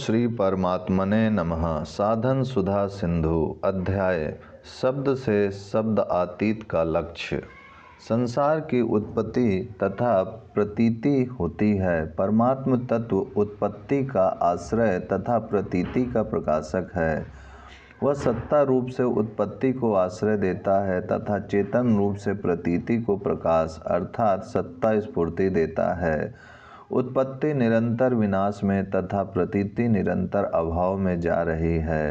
श्री परमात्मने नमः। साधन सुधा सिंधु अध्याय शब्द से शब्द अतीत का लक्ष्य। संसार की उत्पत्ति तथा प्रतीति होती है। परमात्म तत्व उत्पत्ति का आश्रय तथा प्रतीति का प्रकाशक है। वह सत्ता रूप से उत्पत्ति को आश्रय देता है तथा चेतन रूप से प्रतीति को प्रकाश अर्थात सत्ता स्फूर्ति देता है। उत्पत्ति निरंतर विनाश में तथा प्रतीति निरंतर अभाव में जा रही है,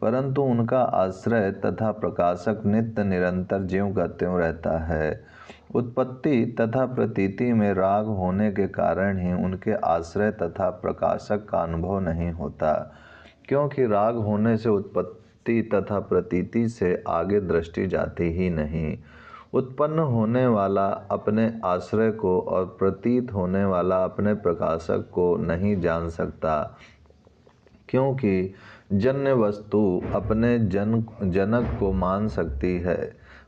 परंतु उनका आश्रय तथा प्रकाशक नित्य निरंतर ज्यों का त्यों रहता है। उत्पत्ति तथा प्रतीति में राग होने के कारण ही उनके आश्रय तथा प्रकाशक का अनुभव नहीं होता, क्योंकि राग होने से उत्पत्ति तथा प्रतीति से आगे दृष्टि जाती ही नहीं। उत्पन्न होने वाला अपने आश्रय को और प्रतीत होने वाला अपने प्रकाशक को नहीं जान सकता, क्योंकि जन्य वस्तु अपने जनक को मान सकती है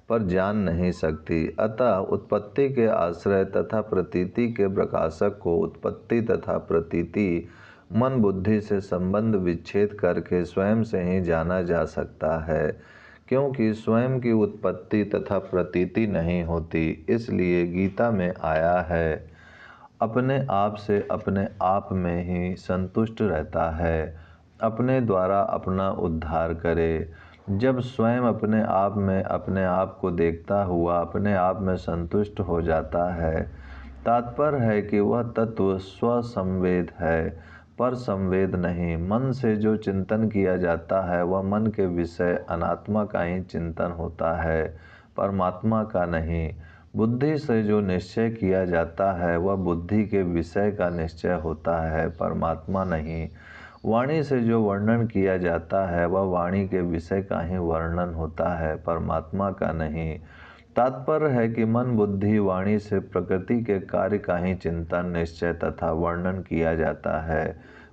पर जान नहीं सकती। अतः उत्पत्ति के आश्रय तथा प्रतीति के प्रकाशक को उत्पत्ति तथा प्रतीति मन बुद्धि से संबंध विच्छेद करके स्वयं से ही जाना जा सकता है, क्योंकि स्वयं की उत्पत्ति तथा प्रतीति नहीं होती। इसलिए गीता में आया है, अपने आप से अपने आप में ही संतुष्ट रहता है, अपने द्वारा अपना उद्धार करे। जब स्वयं अपने आप में अपने आप को देखता हुआ अपने आप में संतुष्ट हो जाता है, तात्पर्य है कि वह तत्व स्वसंवेद है पर संवेद नहीं। मन से जो चिंतन किया जाता है वह मन के विषय अनात्मा का ही चिंतन होता है, परमात्मा का नहीं। बुद्धि से जो निश्चय किया जाता है वह बुद्धि के विषय का निश्चय होता है, परमात्मा नहीं। वाणी से जो वर्णन किया जाता है वह वाणी के विषय का ही वर्णन होता है, परमात्मा का नहीं। तात्पर्य है कि मन बुद्धि वाणी से प्रकृति के कार्य का ही चिंतन निश्चय तथा वर्णन किया जाता है,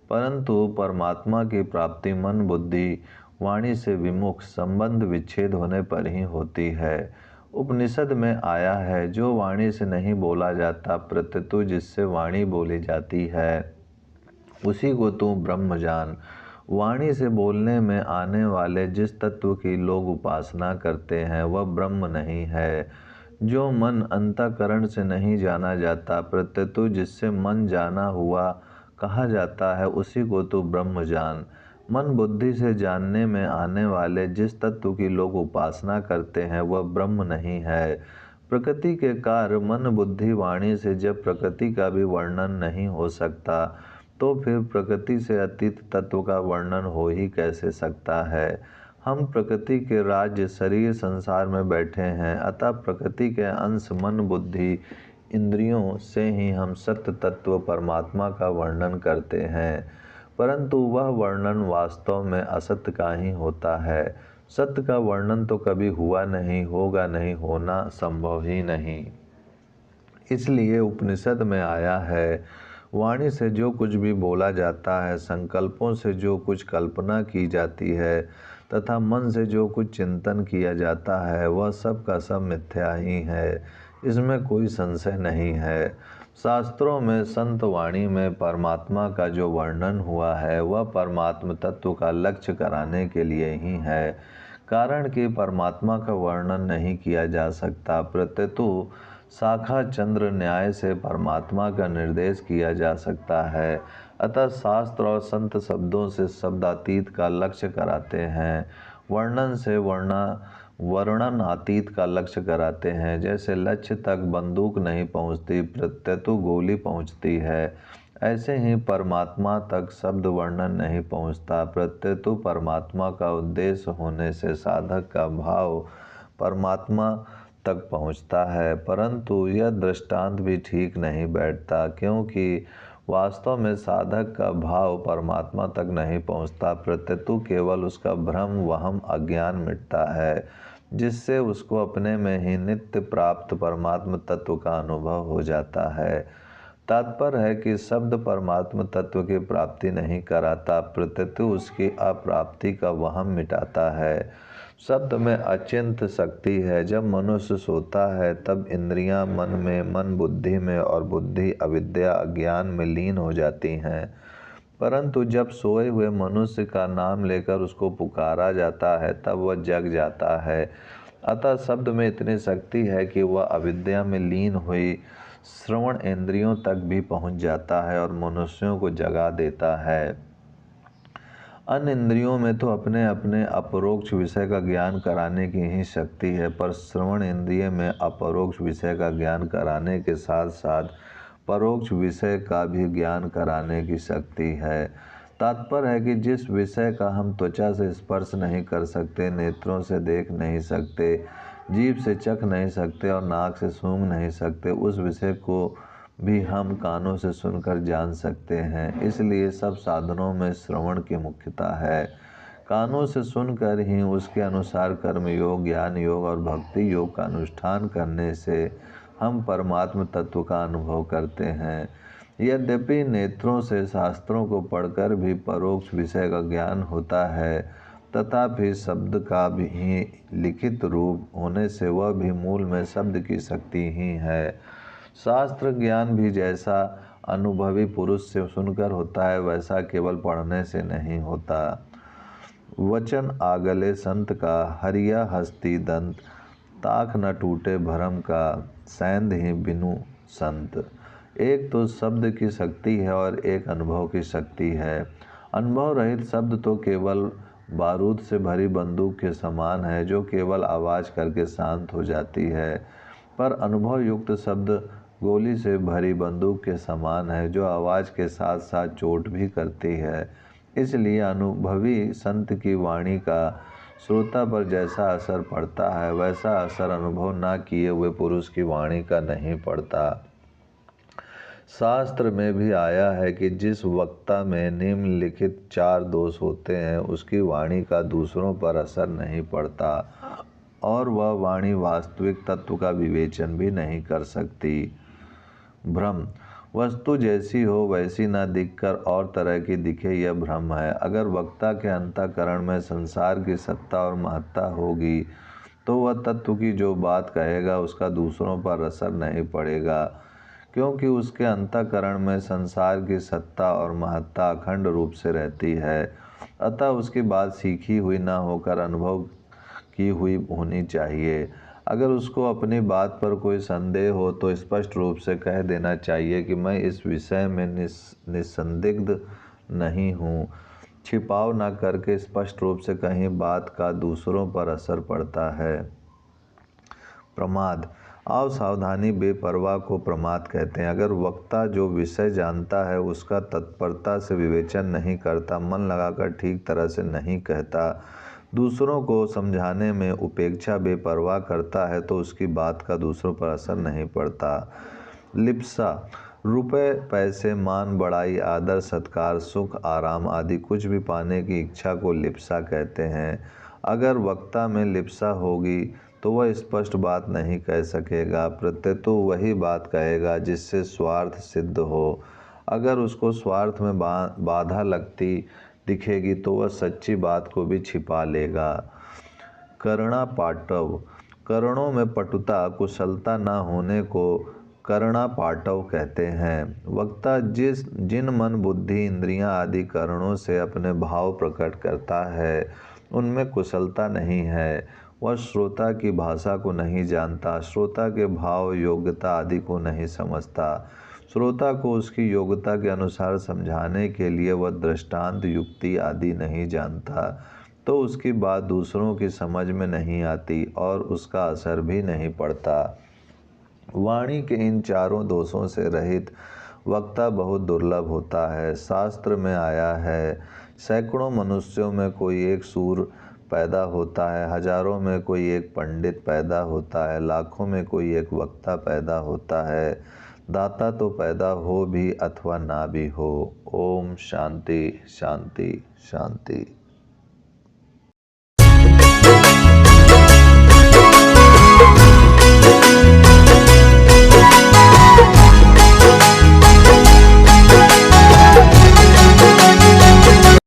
परंतु परमात्मा की प्राप्ति मन बुद्धि वाणी से विमुख संबंध विच्छेद होने पर ही होती है। उपनिषद में आया है, जो वाणी से नहीं बोला जाता प्रत्यतु जिससे वाणी बोली जाती है उसी को तू ब्रह्म जान। वाणी से बोलने में आने वाले जिस तत्व की लोग उपासना करते हैं वह ब्रह्म नहीं है। जो मन अंतःकरण से नहीं जाना जाता प्रत्यतु जिससे मन जाना हुआ कहा जाता है उसी को तू ब्रह्म जान। मन बुद्धि से जानने में आने वाले जिस तत्व की लोग उपासना करते हैं वह ब्रह्म नहीं है। प्रकृति के कार्य मन बुद्धि वाणी से जब प्रकृति का भी वर्णन नहीं हो सकता, तो फिर प्रकृति से अतीत तत्व का वर्णन हो ही कैसे सकता है। हम प्रकृति के राज्य शरीर संसार में बैठे हैं, अतः प्रकृति के अंश मन बुद्धि इंद्रियों से ही हम सत्य तत्व परमात्मा का वर्णन करते हैं, परंतु वह वर्णन वास्तव में असत्य का ही होता है। सत्य का वर्णन तो कभी हुआ नहीं, होगा नहीं, होना संभव ही नहीं। इसलिए उपनिषद में आया है, वाणी से जो कुछ भी बोला जाता है, संकल्पों से जो कुछ कल्पना की जाती है तथा मन से जो कुछ चिंतन किया जाता है वह सब का सब मिथ्या ही है, इसमें कोई संशय नहीं है। शास्त्रों में संत वाणी में परमात्मा का जो वर्णन हुआ है वह परमात्म तत्व का लक्ष्य कराने के लिए ही है, कारण कि परमात्मा का वर्णन नहीं किया जा सकता प्रत्यतु शाखा चंद्र न्याय से परमात्मा का निर्देश किया जा सकता है। अतः शास्त्र और संत शब्दों से शब्दातीत का लक्ष्य कराते हैं, वर्णन से वर्णन अतीत का लक्ष्य कराते हैं। जैसे लक्ष्य तक बंदूक नहीं पहुंचती प्रत्यतु गोली पहुंचती है, ऐसे ही परमात्मा तक शब्द वर्णन नहीं पहुंचता प्रत्यतु परमात्मा का उद्देश्य होने से साधक का भाव परमात्मा तक पहुंचता है। परंतु यह दृष्टांत भी ठीक नहीं बैठता, क्योंकि वास्तव में साधक का भाव परमात्मा तक नहीं पहुंचता प्रत्यतु केवल उसका भ्रम वहम अज्ञान मिटता है, जिससे उसको अपने में ही नित्य प्राप्त परमात्म तत्व का अनुभव हो जाता है। तात्पर्य है कि शब्द परमात्म तत्व की प्राप्ति नहीं कराता प्रत्यतु उसकी अप्राप्ति का वहम मिटाता है। शब्द में अचिंत शक्ति है। जब मनुष्य सोता है तब इंद्रियां मन में, मन बुद्धि में और बुद्धि अविद्या अज्ञान में लीन हो जाती हैं। परंतु जब सोए हुए मनुष्य का नाम लेकर उसको पुकारा जाता है तब वह जग जाता है। अतः शब्द में इतनी शक्ति है कि वह अविद्या में लीन हुई श्रवण इंद्रियों तक भी पहुंच जाता है और मनुष्यों को जगा देता है। अन्य इंद्रियों में तो अपने अपने अपरोक्ष विषय का ज्ञान कराने की ही शक्ति है, पर श्रवण इंद्रिय में अपरोक्ष विषय का ज्ञान कराने के साथ साथ परोक्ष विषय का भी ज्ञान कराने की शक्ति है। तात्पर्य है कि जिस विषय का हम त्वचा से स्पर्श नहीं कर सकते, नेत्रों से देख नहीं सकते, जीभ से चख नहीं सकते और नाक से सूंघ नहीं सकते, उस विषय को भी हम कानों से सुनकर जान सकते हैं। इसलिए सब साधनों में श्रवण की मुख्यता है। कानों से सुनकर ही उसके अनुसार कर्म योग, ज्ञान योग और भक्ति योग का अनुष्ठान करने से हम परमात्म तत्व का अनुभव करते हैं। यद्यपि नेत्रों से शास्त्रों को पढ़कर भी परोक्ष विषय का ज्ञान होता है, तथापि शब्द का भी लिखित रूप होने से वह भी मूल में शब्द की शक्ति ही है। शास्त्र ज्ञान भी जैसा अनुभवी पुरुष से सुनकर होता है, वैसा केवल पढ़ने से नहीं होता। वचन आगले संत का, हरिया हस्ती दंत, ताक न टूटे भरम का, सैंध ही बिनु संत। एक तो शब्द की शक्ति है और एक अनुभव की शक्ति है। अनुभव रहित शब्द तो केवल बारूद से भरी बंदूक के समान है, जो केवल आवाज़ करके शांत हो जाती है, पर अनुभव युक्त शब्द गोली से भरी बंदूक के समान है, जो आवाज़ के साथ साथ चोट भी करती है। इसलिए अनुभवी संत की वाणी का श्रोता पर जैसा असर पड़ता है, वैसा असर अनुभव ना किए हुए पुरुष की वाणी का नहीं पड़ता। शास्त्र में भी आया है कि जिस वक्ता में निम्नलिखित 4 दोष होते हैं, उसकी वाणी का दूसरों पर असर नहीं पड़ता और वह वाणी वास्तविक तत्व का विवेचन भी नहीं कर सकती। भ्रम, वस्तु जैसी हो वैसी ना दिखकर और तरह की दिखे, यह भ्रम है। अगर वक्ता के अंतःकरण में संसार की सत्ता और महत्ता होगी तो वह तत्व की जो बात कहेगा उसका दूसरों पर असर नहीं पड़ेगा, क्योंकि उसके अंतःकरण में संसार की सत्ता और महत्ता अखंड रूप से रहती है। अतः उसकी बात सीखी हुई ना होकर अनुभव की हुई होनी चाहिए। अगर उसको अपनी बात पर कोई संदेह हो तो स्पष्ट रूप से कह देना चाहिए कि मैं इस विषय में निसंदिग्ध नहीं हूँ। छिपाव न करके स्पष्ट रूप से कहीं बात का दूसरों पर असर पड़ता है। प्रमाद, आओ सावधानी बेपरवाह को प्रमाद कहते हैं। अगर वक्ता जो विषय जानता है उसका तत्परता से विवेचन नहीं करता, मन लगाकर ठीक तरह से नहीं कहता, दूसरों को समझाने में उपेक्षा बेपरवाह करता है, तो उसकी बात का दूसरों पर असर नहीं पड़ता। लिप्सा, रुपए पैसे, मान बड़ाई, आदर सत्कार, सुख आराम आदि कुछ भी पाने की इच्छा को लिप्सा कहते हैं। अगर वक्ता में लिप्सा होगी तो वह स्पष्ट बात नहीं कह सकेगा, प्रत्येतो वही बात कहेगा जिससे स्वार्थ सिद्ध हो। अगर उसको स्वार्थ में बाधा लगती दिखेगी तो वह सच्ची बात को भी छिपा लेगा। करुणा पाटव, करणों में पटुता कुशलता न होने को करुणा पाटव कहते हैं। वक्ता जिन मन बुद्धि इंद्रियां आदि करणों से अपने भाव प्रकट करता है, उनमें कुशलता नहीं है। वह श्रोता की भाषा को नहीं जानता, श्रोता के भाव योग्यता आदि को नहीं समझता। श्रोता को उसकी योग्यता के अनुसार समझाने के लिए वह दृष्टांत युक्ति आदि नहीं जानता, तो उसकी बात दूसरों की समझ में नहीं आती और उसका असर भी नहीं पड़ता। वाणी के इन चारों दोषों से रहित वक्ता बहुत दुर्लभ होता है। शास्त्र में आया है, सैकड़ों मनुष्यों में कोई एक सूर पैदा होता है, हजारों में कोई एक पंडित पैदा होता है, लाखों में कोई एक वक्ता पैदा होता है। दाता तो पैदा हो भी अथवा ना भी हो। ओम शांति शांति शांति।